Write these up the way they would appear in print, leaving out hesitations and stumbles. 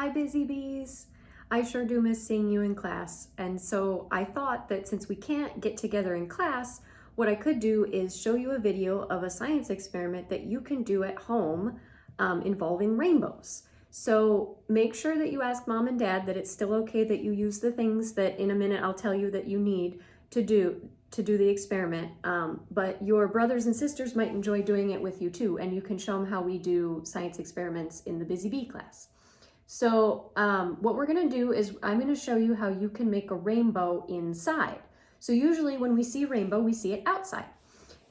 Hi, busy bees. I sure do miss seeing you in class. And so I thought that since we can't get together in class, what I could do is show you a video of a science experiment that you can do at home involving rainbows. So make sure that you ask mom and dad that it's still okay that you use the things that in a minute I'll tell you that you need to do the experiment. But your brothers and sisters might enjoy doing it with you too, and you can show them how we do science experiments in the Busy Bee class. So what we're gonna do is I'm gonna show you how you can make a rainbow inside. So usually when we see a rainbow, we see it outside.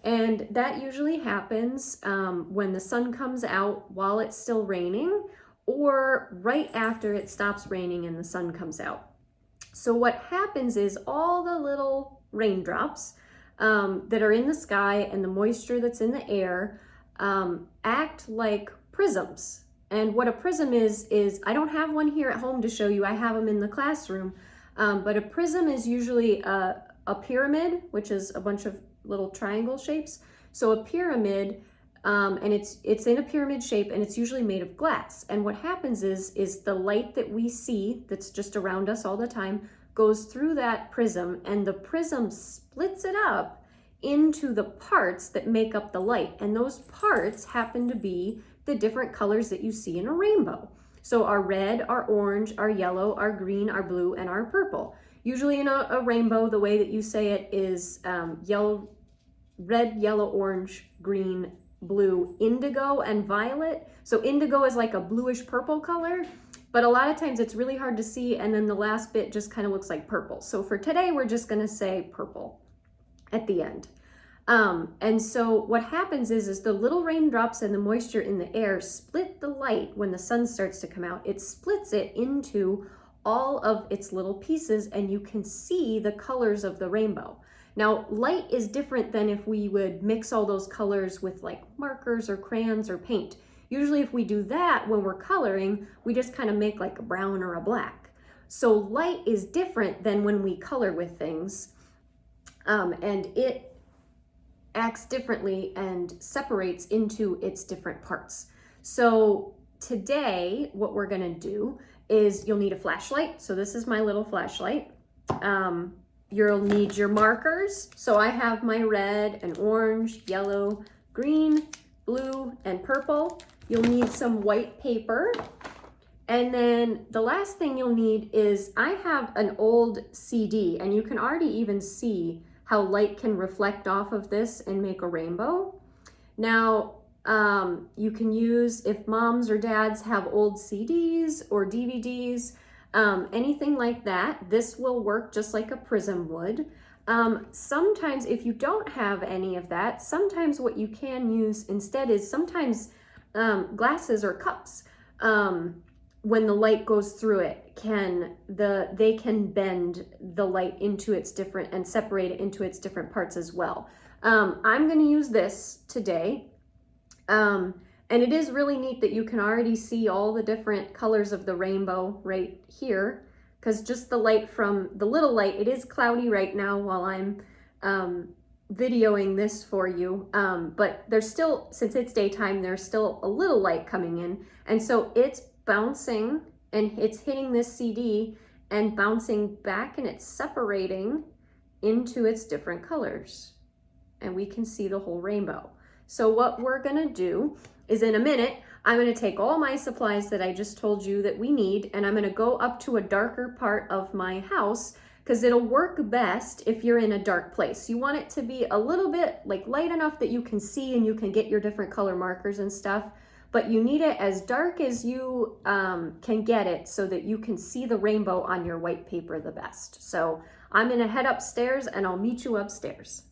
And that usually happens when the sun comes out while it's still raining, or right after it stops raining and the sun comes out. So what happens is all the little raindrops that are in the sky and the moisture that's in the air act like prisms. And what a prism is I don't have one here at home to show you. I have them in the classroom. But a prism is usually a pyramid, which is a bunch of little triangle shapes. So a pyramid, and it's in a pyramid shape, and it's usually made of glass. And what happens is the light that we see that's just around us all the time goes through that prism, and the prism splits it up into the parts that make up the light. And those parts happen to be the different colors that you see in a rainbow. So our red, our orange, our yellow, our green, our blue, and our purple. Usually in a rainbow, the way that you say it is yellow, red, yellow, orange, green, blue, indigo, and violet. So indigo is like a bluish purple color, but a lot of times it's really hard to see, and then the last bit just kind of looks like purple. So for today, we're just gonna say purple at the end. And so what happens is the little raindrops and the moisture in the air split the light when the sun starts to come out. It splits it into all of its little pieces, and you can see the colors of the rainbow. Now, light is different than if we would mix all those colors with like markers or crayons or paint. Usually if we do that when we're coloring, we just kind of make like a brown or a black. So light is different than when we color with things, and it acts differently and separates into its different parts. So today, what we're gonna do is you'll need a flashlight. So this is my little flashlight. You'll need your markers. So I have my red and orange, yellow, green, blue, and purple. You'll need some white paper. And then the last thing you'll need is I have an old CD, and you can already even see how light can reflect off of this and make a rainbow. Now, you can use, if moms or dads have old CDs or DVDs, anything like that, this will work just like a prism would. Sometimes if you don't have any of that, sometimes what you can use instead is sometimes glasses or cups. When the light goes through it, they can bend the light into its different and separate it into its different parts as well. I'm going to use this today, and it is really neat that you can already see all the different colors of the rainbow right here, because just the light from the little light, it is cloudy right now while I'm videoing this for you, but there's still, since it's daytime, there's still a little light coming in, and so it's bouncing and it's hitting this CD and bouncing back, and it's separating into its different colors, and we can see the whole rainbow. So what we're gonna do is in a minute, I'm gonna take all my supplies that I just told you that we need, and I'm gonna go up to a darker part of my house because it'll work best if you're in a dark place. You want it to be a little bit like light enough that you can see and you can get your different color markers and stuff, but you need it as dark as you can get it so that you can see the rainbow on your white paper the best. So I'm gonna head upstairs and I'll meet you upstairs.